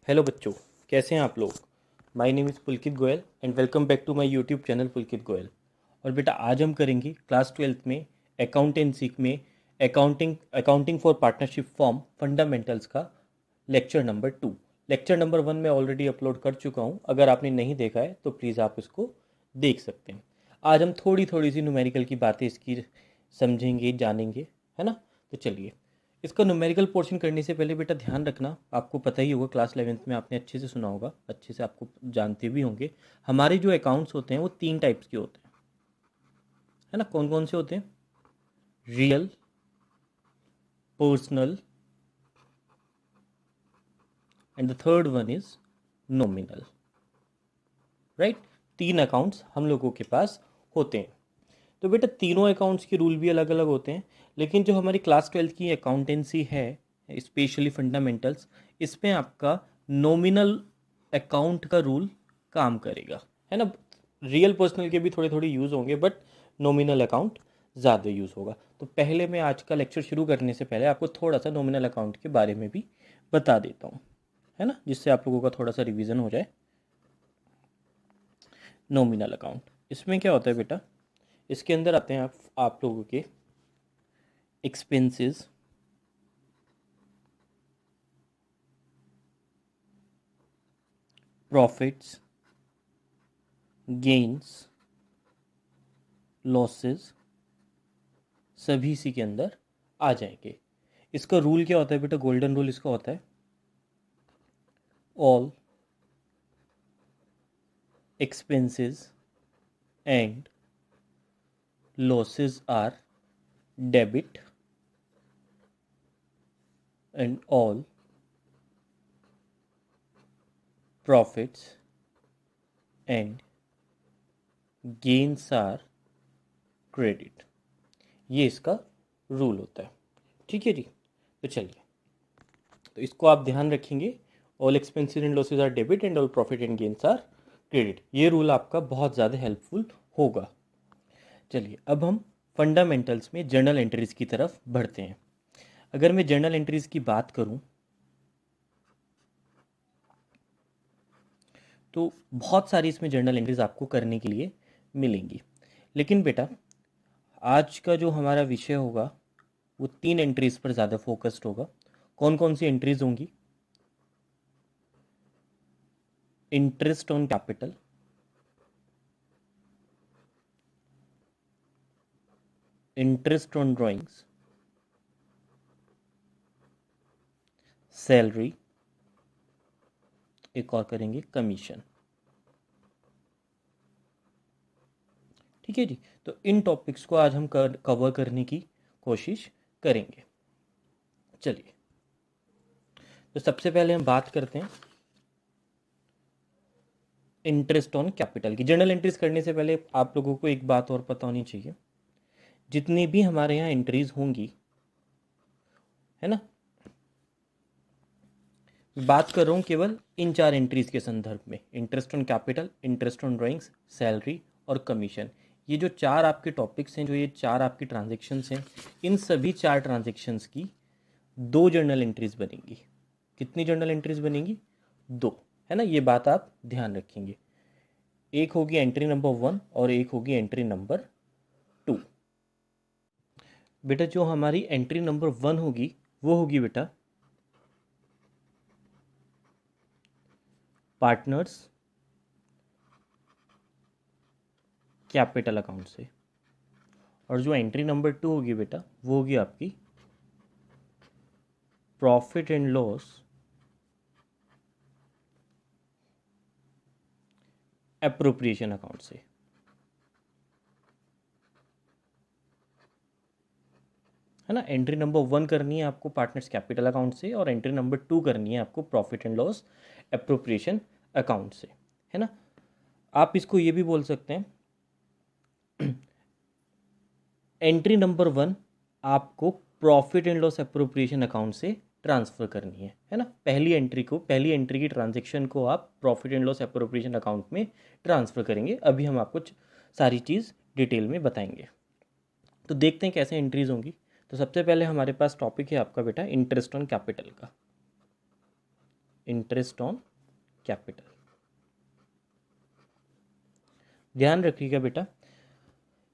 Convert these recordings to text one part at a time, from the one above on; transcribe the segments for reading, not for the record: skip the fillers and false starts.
Hello बच्चों, कैसे हैं आप लोग। My name is Pulkit Goyal and welcome back to my YouTube channel Pulkit Goyal. और बेटा आज हम करेंगे क्लास 12th में अकाउंटेंसी में accounting for partnership form fundamentals का लेक्चर नंबर 2। लेक्चर नंबर 1 मैं ऑलरेडी अपलोड कर चुका हूँ, अगर आपने नहीं देखा है तो प्लीज़ आप इसको देख सकते हैं। आज हम थोड़ी थोड़ी सी न्यूमेरिकल की बातें इसकी समझेंगे, जानेंगे, है ना। तो चलिए, इसका न्यूमेरिकल पोर्शन करने से पहले बेटा ध्यान रखना, आपको पता ही होगा, क्लास 11th में आपने अच्छे से सुना होगा, अच्छे से आपको जानते भी होंगे। हमारे जो अकाउंट्स होते हैं वो 3 टाइप्स के होते हैं, है ना। कौन कौन से होते हैं? Real, personal and the third one is nominal. Right, 3 accounts हम लोगों के पास होते हैं। तो बेटा तीनों अकाउंट्स के रूल भी अलग अलग होते हैं, लेकिन जो हमारी क्लास 12th की अकाउंटेंसी है, स्पेशली फंडामेंटल्स, इसमें आपका नॉमिनल अकाउंट का रूल काम करेगा, है ना। रियल पर्सनल के भी थोड़े थोड़े यूज़ होंगे, बट नॉमिनल अकाउंट ज़्यादा यूज़ होगा। तो पहले मैं आज का लेक्चर शुरू करने से पहले आपको थोड़ा सा नॉमिनल अकाउंट के बारे में भी बता देता हूँ, है ना, जिससे आप लोगों का थोड़ा सा रिवीजन हो जाए। नॉमिनल अकाउंट, इसमें क्या होता है बेटा, इसके अंदर आते हैं आप लोगों के एक्सपेंसेस, प्रॉफिट्स, गेन्स, लॉसेस, सभी इसी के अंदर आ जाएंगे। इसका रूल क्या होता है बेटा? गोल्डन रूल इसका होता है, all expenses and losses are debit and all profits and gains are credit. ये इसका रूल होता है, ठीक है जी। तो चलिए, तो इसको आप ध्यान रखेंगे, all expenses and losses are debit and all profit and gains are credit. ये रूल आपका बहुत ज़्यादा हेल्पफुल होगा। चलिए, अब हम फंडामेंटल्स में जर्नल एंट्रीज की तरफ बढ़ते हैं। अगर मैं जर्नल एंट्रीज की बात करूं तो बहुत सारी इसमें जर्नल एंट्रीज आपको करने के लिए मिलेंगी, लेकिन बेटा आज का जो हमारा विषय होगा वो 3 एंट्रीज पर ज़्यादा फोकस्ड होगा। कौन कौन सी एंट्रीज होंगी? Interest on capital, interest on drawings, salary, एक और करेंगे कमीशन। ठीक है जी। तो इन टॉपिक्स को आज हम कवर करने की कोशिश करेंगे। चलिए, तो सबसे पहले हम बात करते हैं इंटरेस्ट ऑन कैपिटल की। जर्नल एंट्रीज करने से पहले आप लोगों को एक बात और पता होनी चाहिए, जितनी भी हमारे यहाँ एंट्रीज होंगी, है ना, बात कर रहा हूँ केवल इन 4 एंट्रीज के संदर्भ में, interest on capital, interest on drawings, salary और कमीशन। ये जो 4 आपके टॉपिक्स हैं, जो ये 4 आपकी ट्रांजेक्शन्स हैं, इन सभी 4 ट्रांजेक्शन्स की 2 जर्नल एंट्रीज बनेंगी। कितनी जर्नल एंट्रीज बनेंगी? 2, है ना। ये बात आप ध्यान रखेंगे। एक होगी एंट्री नंबर 1 और एक होगी एंट्री नंबर 2। बेटा जो हमारी एंट्री नंबर 1 होगी वो होगी बेटा पार्टनर्स कैपिटल अकाउंट से, और जो एंट्री नंबर 2 होगी बेटा वो होगी आपकी profit and loss appropriation account से, है ना। एंट्री नंबर 1 करनी है आपको पार्टनर्स कैपिटल अकाउंट से, और एंट्री नंबर 2 करनी है आपको profit and loss appropriation account से, है ना। आप इसको ये भी बोल सकते हैं, एंट्री नंबर 1 आपको profit and loss appropriation account से ट्रांसफ़र करनी है ना। पहली एंट्री की ट्रांजैक्शन को आप profit and loss appropriation account में ट्रांसफ़र करेंगे। अभी हम आपको सारी चीज़ डिटेल में बताएंगे। तो देखते हैं कैसे एंट्रीज होंगी। तो सबसे पहले हमारे पास टॉपिक है आपका बेटा इंटरेस्ट ऑन कैपिटल का। Interest on capital. ध्यान रखिएगा बेटा,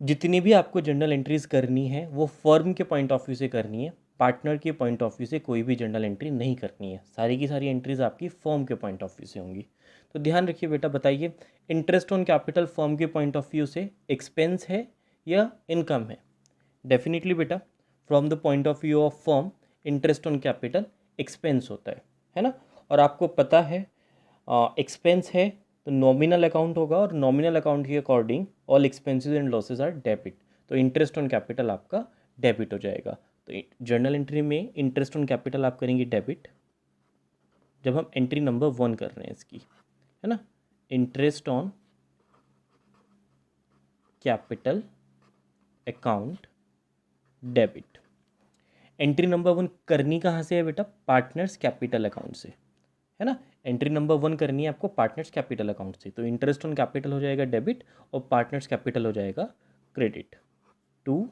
जितनी भी आपको जर्नल एंट्रीज करनी है वो फर्म के पॉइंट ऑफ व्यू से करनी है, पार्टनर के पॉइंट ऑफ व्यू से कोई भी जर्नल एंट्री नहीं करनी है। सारी की सारी एंट्रीज आपकी फर्म के पॉइंट ऑफ व्यू से होंगी। तो ध्यान रखिए बेटा, बताइए इंटरेस्ट ऑन कैपिटल फर्म के पॉइंट ऑफ व्यू से एक्सपेंस है या इनकम है? डेफिनेटली बेटा, from the point of view of firm interest on capital expense होता है ना। और आपको पता है एक्सपेंस है तो नॉमिनल अकाउंट होगा, और नॉमिनल अकाउंट के according all expenses and losses are debit, तो इंटरेस्ट ऑन कैपिटल आपका डेबिट हो जाएगा। तो जर्नल एंट्री में इंटरेस्ट ऑन कैपिटल आप करेंगे डेबिट, जब हम एंट्री नंबर 1 कर रहे हैं इसकी, है ना, interest on capital account debit. Entry number 1 करनी कहाँ से है बेटा? पार्टनर्स कैपिटल अकाउंट से, है ना। एंट्री नंबर 1 करनी है आपको पार्टनर्स कैपिटल अकाउंट से, तो इंटरेस्ट ऑन कैपिटल हो जाएगा डेबिट और पार्टनर्स कैपिटल हो जाएगा credit to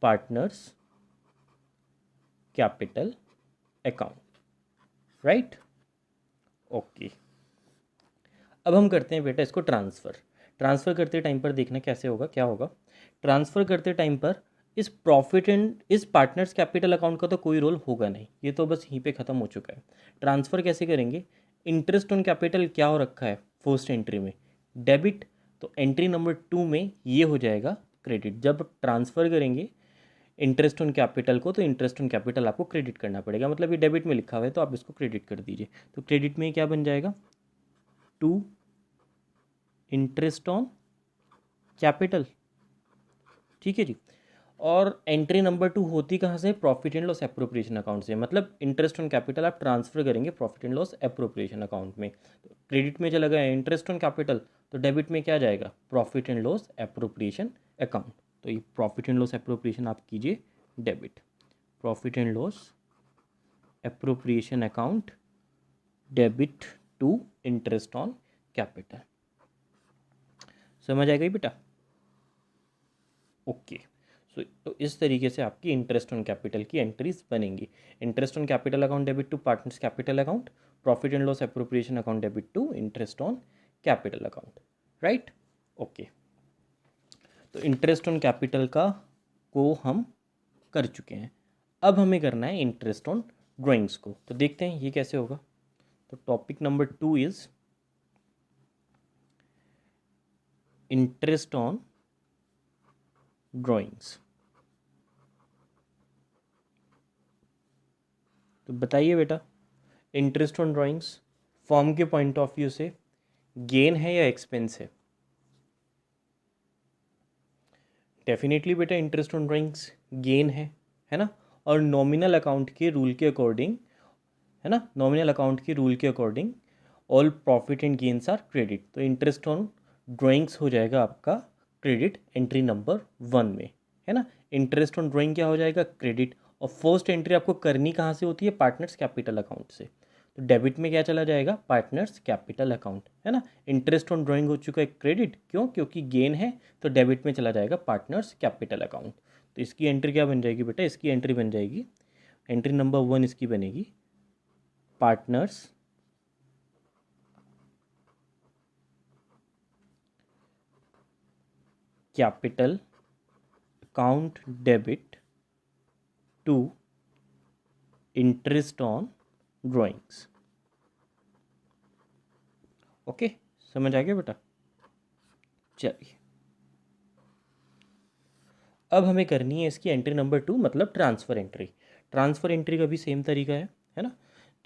partners capital account, right. Okay, अब हम करते हैं बेटा इसको ट्रांसफ़र करते टाइम पर देखना कैसे होगा, क्या होगा। ट्रांसफ़र करते टाइम पर इस प्रॉफिट एंड इस पार्टनर्स कैपिटल अकाउंट का तो कोई रोल होगा नहीं, ये तो बस यहीं पे ख़त्म हो चुका है। ट्रांसफ़र कैसे करेंगे? इंटरेस्ट ऑन कैपिटल क्या हो रखा है फर्स्ट एंट्री में? डेबिट, तो एंट्री नंबर 2 में ये हो जाएगा क्रेडिट। जब ट्रांसफ़र करेंगे इंटरेस्ट ऑन कैपिटल को, तो इंटरेस्ट ऑन कैपिटल आपको क्रेडिट करना पड़ेगा, मतलब ये डेबिट में लिखा हुआ है तो आप इसको क्रेडिट कर दीजिए। तो क्रेडिट में क्या बन जाएगा? टू इंटरेस्ट ऑन कैपिटल, ठीक है जी। और एंट्री नंबर 2 होती कहाँ से? Profit and loss appropriation account से, मतलब इंटरेस्ट ऑन कैपिटल आप ट्रांसफर करेंगे profit and loss appropriation account में। तो क्रेडिट में चला गया इंटरेस्ट ऑन कैपिटल, तो डेबिट में क्या जाएगा? Profit and loss appropriation account. तो ये प्रॉफिट एंड लॉस एप्रोप्रिएशन आप कीजिए debit, profit and loss appropriation account debit to interest on capital. समझ आएगा बेटा? ओके, सो तो इस तरीके से आपकी इंटरेस्ट ऑन कैपिटल की एंट्रीज बनेंगी। Interest on capital account debit to partners capital account, profit and loss appropriation account debit to interest on capital account, right. Okay, तो इंटरेस्ट ऑन कैपिटल का को हम कर चुके हैं। अब हमें करना है इंटरेस्ट ऑन ड्राइंग्स को, तो देखते हैं ये कैसे होगा। तो topic number 2 is interest on drawings. तो बताइए बेटा, इंटरेस्ट ऑन ड्राइंग्स फॉर्म के पॉइंट ऑफ व्यू से गेन है या एक्सपेंस है? डेफिनेटली बेटा इंटरेस्ट ऑन ड्राइंग्स गेन है ना। और नॉमिनल अकाउंट के रूल के अकॉर्डिंग, है ना, नॉमिनल अकाउंट के रूल के according all profit and gains are credit, तो इंटरेस्ट ऑन ड्राइंग्स हो जाएगा आपका क्रेडिट एंट्री नंबर 1 में, है ना। इंटरेस्ट ऑन ड्राइंग क्या हो जाएगा? क्रेडिट। और फर्स्ट एंट्री आपको करनी कहाँ से होती है? पार्टनर्स कैपिटल अकाउंट से, तो डेबिट में क्या चला जाएगा? पार्टनर्स कैपिटल अकाउंट, है ना। इंटरेस्ट ऑन ड्राइंग हो चुका है क्रेडिट, क्यों? क्योंकि गेन है, तो डेबिट में चला जाएगा पार्टनर्स कैपिटल अकाउंट। तो इसकी एंट्री क्या बन जाएगी बेटा? इसकी एंट्री बन जाएगी, एंट्री नंबर 1 इसकी बनेगी partners capital account debit to interest on drawings. Okay, समझ आ गया बेटा? चलिए, अब हमें करनी है इसकी एंट्री नंबर 2, मतलब ट्रांसफ़र एंट्री। ट्रांसफ़र एंट्री का भी सेम तरीका है ना।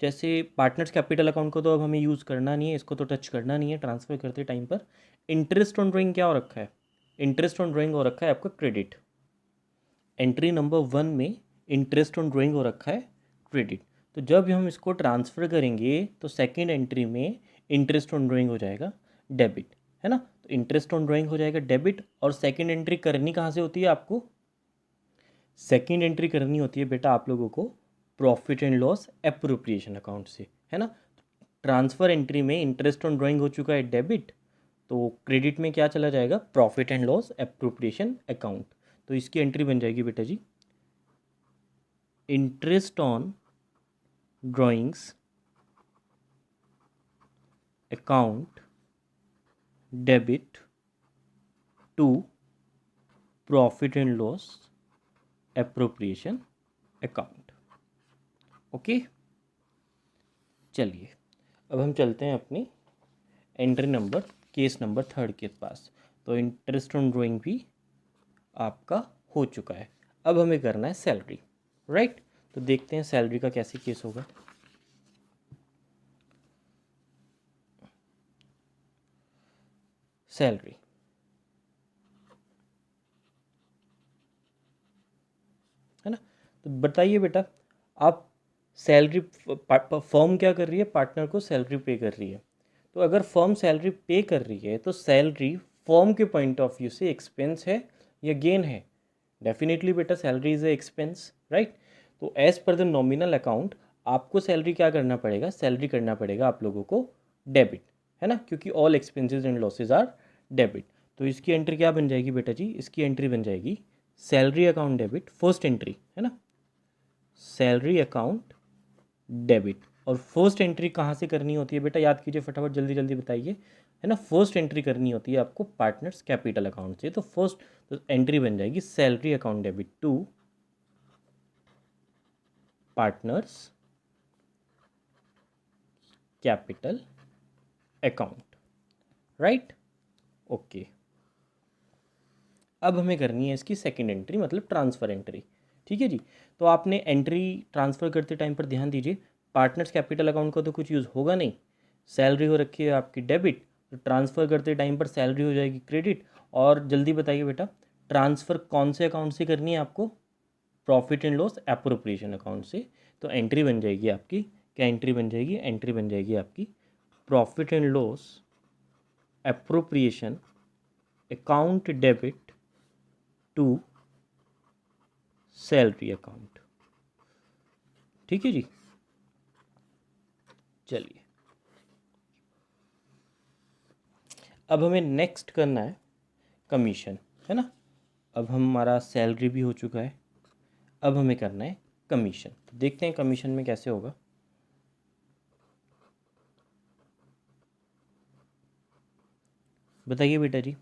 जैसे पार्टनर्स कैपिटल अकाउंट को तो अब हमें यूज़ करना नहीं है, इसको तो टच करना नहीं है ट्रांसफ़र करते टाइम पर। इंटरेस्ट ऑन ड्राइंग क्या हो रखा है? इंटरेस्ट ऑन ड्राइंग हो रखा है आपका क्रेडिट। एंट्री नंबर 1 में इंटरेस्ट ऑन ड्राइंग हो रखा है क्रेडिट, तो जब हम इसको ट्रांसफ़र करेंगे तो सेकेंड एंट्री में इंटरेस्ट ऑन ड्राइंग हो जाएगा डेबिट, है ना। तो इंटरेस्ट ऑन ड्राइंग हो जाएगा डेबिट, और सेकेंड एंट्री करनी कहाँ से होती है आपको? सेकेंड एंट्री करनी होती है बेटा आप लोगों को profit and loss appropriation account से, है ना। ट्रांसफ़र एंट्री में इंटरेस्ट ऑन ड्राइंग हो चुका है डेबिट, तो क्रेडिट में क्या चला जाएगा? Profit and loss appropriation account. तो इसकी एंट्री बन जाएगी बेटा जी interest on drawings account debit to profit and loss appropriation account. Okay, चलिए अब हम चलते हैं अपनी एंट्री नंबर केस नंबर 3 के पास। तो इंटरेस्ट ऑन ड्राइंग भी आपका हो चुका है। अब हमें करना है सैलरी, राइट। तो देखते हैं सैलरी का कैसे केस होगा। सैलरी, है ना। तो बताइए बेटा, आप सैलरी, फर्म क्या कर रही है, पार्टनर को सैलरी पे कर रही है। तो अगर फर्म सैलरी पे कर रही है तो सैलरी फर्म के पॉइंट ऑफ व्यू से एक्सपेंस है या गेन है? डेफिनेटली बेटा salary is a expense, right. तो as per the nominal account आपको सैलरी क्या करना पड़ेगा, सैलरी करना पड़ेगा आप लोगों को डेबिट, है ना, क्योंकि all expenses and losses are debit. तो इसकी एंट्री क्या बन जाएगी बेटा जी, इसकी एंट्री बन जाएगी salary account debit, first entry, है ना, सैलरी अकाउंट डेबिट। और फर्स्ट एंट्री कहाँ से करनी होती है बेटा, याद कीजिए फटाफट, जल्दी जल्दी बताइए, है ना। फर्स्ट एंट्री करनी होती है आपको पार्टनर्स कैपिटल अकाउंट से। तो फर्स्ट एंट्री बन जाएगी salary account debit to partners capital account, right. Okay, अब हमें करनी है इसकी सेकंड एंट्री, मतलब ट्रांसफ़र एंट्री। ठीक है जी। तो आपने एंट्री ट्रांसफ़र करते टाइम पर ध्यान दीजिए, पार्टनर्स कैपिटल अकाउंट का तो कुछ यूज़ होगा नहीं, सैलरी हो रखी है आपकी डेबिट, तो ट्रांसफ़र करते टाइम पर सैलरी हो जाएगी क्रेडिट। और जल्दी बताइए बेटा, ट्रांसफ़र कौन से अकाउंट से करनी है आपको, profit and loss appropriation account से। तो एंट्री बन जाएगी आपकी, क्या एंट्री बन जाएगी, एंट्री बन जाएगी आपकी profit and loss appropriation account debit to salary account. ठीक है जी। चलिए अब हमें नेक्स्ट करना है कमीशन, है ना। अब हमारा सैलरी भी हो चुका है, अब हमें करना है कमीशन। तो देखते हैं कमीशन में कैसे होगा। बताइए बेटा जी,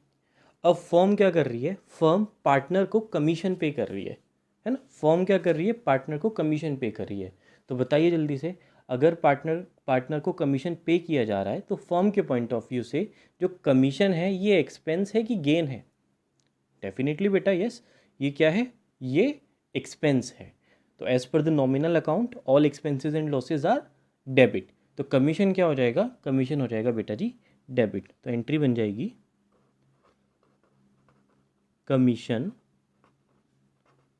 अब फर्म क्या कर रही है, फर्म पार्टनर को कमीशन पे कर रही है ना। फर्म क्या कर रही है, पार्टनर को कमीशन पे कर रही है। तो बताइए जल्दी से, अगर पार्टनर को कमीशन पे किया जा रहा है तो फर्म के पॉइंट ऑफ व्यू से जो कमीशन है ये एक्सपेंस है कि गेन है? डेफिनेटली बेटा यस, ये क्या है, ये एक्सपेंस है। तो as per the nominal account all expenses and losses are debit. तो कमीशन क्या हो जाएगा, कमीशन हो जाएगा बेटा जी डेबिट। तो एंट्री बन जाएगी कमीशन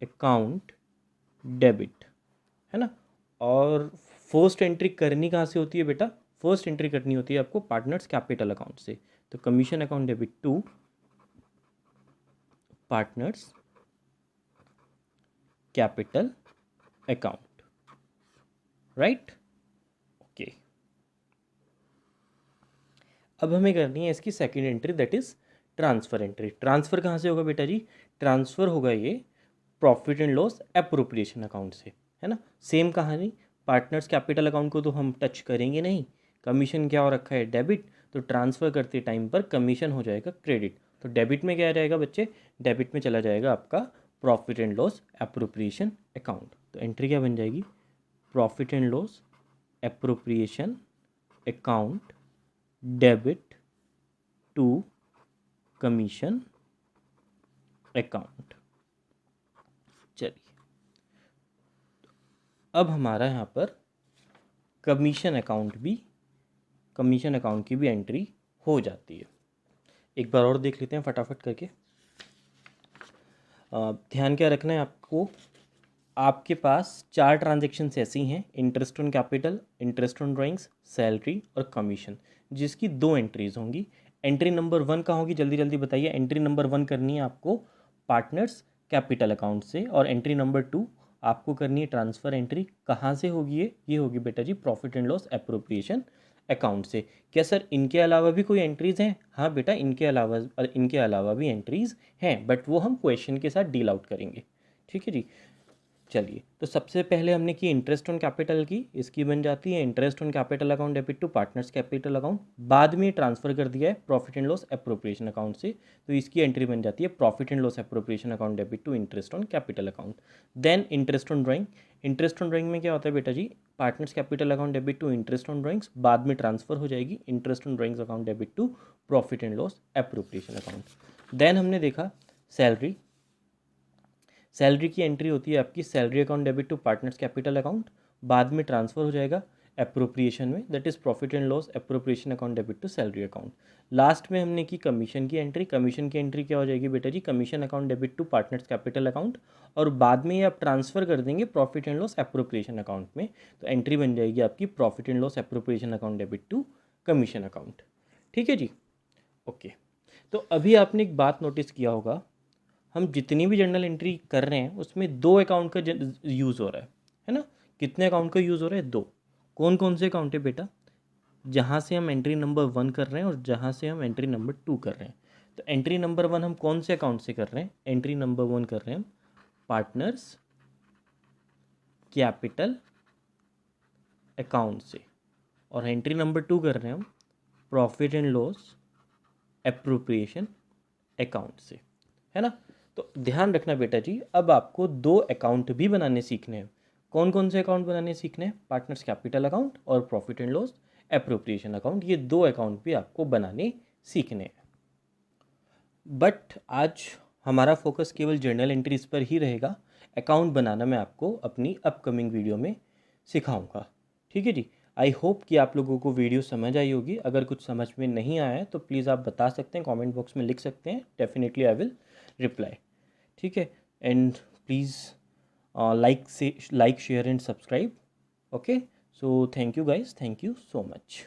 अकाउंट डेबिट, है ना। और फर्स्ट एंट्री करनी कहाँ से होती है बेटा, फर्स्ट एंट्री करनी होती है आपको पार्टनर्स कैपिटल अकाउंट से। तो commission account debit to partners capital account, right. Okay, अब हमें करनी है इसकी second entry, that is transfer entry. Transfer कहाँ से होगा बेटा जी, ट्रांसफ़र होगा ये profit and loss appropriation account से, है ना। सेम कहानी, पार्टनर्स कैपिटल अकाउंट को तो हम टच करेंगे नहीं, कमीशन क्या हो रखा है डेबिट, तो ट्रांसफ़र करते टाइम पर कमीशन हो जाएगा क्रेडिट। तो डेबिट में क्या आ जाएगा बच्चे, डेबिट में चला जाएगा आपका profit and loss appropriation account. तो एंट्री क्या बन जाएगी, profit and loss appropriation account debit to commission account. चलिए अब हमारा यहाँ पर कमीशन अकाउंट की भी एंट्री हो जाती है। एक बार और देख लेते हैं फटाफट करके। ध्यान क्या रखना है आपको, आपके पास 4 ट्रांजेक्शन्स ऐसी हैं, interest on capital, interest on drawings, salary और कमीशन, जिसकी 2 एंट्रीज होंगी। एंट्री नंबर 1 कहाँ होगी, जल्दी जल्दी बताइए। एंट्री नंबर 1 करनी है आपको पार्टनर्स कैपिटल अकाउंट से, और एंट्री नंबर 2 आपको करनी है ट्रांसफ़र एंट्री। कहाँ से होगी ये होगी बेटा जी profit and loss appropriation account से। क्या सर इनके अलावा भी कोई एंट्रीज़ हैं? हाँ बेटा, इनके अलावा भी एंट्रीज़ हैं, बट वो हम क्वेश्चन के साथ डील आउट करेंगे। ठीक है जी। चलिए, तो सबसे पहले हमने की इंटरेस्ट ऑन कैपिटल की, इसकी बन जाती है interest on capital account debit to partners capital account. बाद में ट्रांसफ़र कर दिया है profit and loss appropriation account से, तो इसकी एंट्री बन जाती है profit and loss appropriation account debit to interest on capital account. Then interest on drawing, interest on drawing में क्या होता है बेटा जी, partners capital account debit to interest on drawings, बाद में ट्रांसफ़र हो जाएगी interest on drawings account debit to profit and loss appropriation account. Then हमने देखा सैलरी, सैलरी की एंट्री होती है आपकी salary account debit to partners capital account, बाद में ट्रांसफ़र हो जाएगा अप्रोप्रिएशन में, that is profit and loss appropriation account debit to salary account. Last में हमने की कमीशन की एंट्री, कमीशन की एंट्री क्या हो जाएगी बेटा जी, commission account debit to partners capital account, और बाद में ये आप ट्रांसफ़र कर देंगे profit and loss appropriation account में, तो एंट्री बन जाएगी आपकी profit and loss appropriation account debit to commission account. ठीक है जी, ओके। तो अभी आपने एक बात नोटिस किया होगा, हम जितनी भी जर्नल एंट्री कर रहे हैं उसमें दो अकाउंट का यूज़ हो रहा है ना। कितने अकाउंट का यूज़ हो रहा है, दो। कौन कौन से अकाउंट है बेटा, जहाँ से हम एंट्री नंबर 1 कर रहे हैं और जहाँ से हम एंट्री नंबर 2 कर रहे हैं। तो एंट्री नंबर 1 हम कौन से अकाउंट से कर रहे हैं, एंट्री नंबर 1 कर रहे हैं हम पार्टनर्स कैपिटल अकाउंट से, और एंट्री नंबर 2 कर रहे हैं हम profit and loss appropriation account से, है ना। तो ध्यान रखना बेटा जी, अब आपको दो अकाउंट भी बनाने सीखने हैं। कौन कौन से अकाउंट बनाने सीखने हैं, पार्टनर्स कैपिटल अकाउंट और profit and loss appropriation account, ये दो अकाउंट भी आपको बनाने सीखने हैं। बट आज हमारा फोकस केवल जर्नल एंट्रीज पर ही रहेगा, अकाउंट बनाना मैं आपको अपनी अपकमिंग वीडियो में सिखाऊंगा। ठीक है जी, आई होप कि आप लोगों को वीडियो समझ आई होगी। अगर कुछ समझ में नहीं आया है तो प्लीज़ आप बता सकते हैं, कमेंट बॉक्स में लिख सकते हैं, डेफिनेटली आई विल रिप्लाई। ठीक है, and please like share and subscribe. Okay, so thank you guys, thank you so much.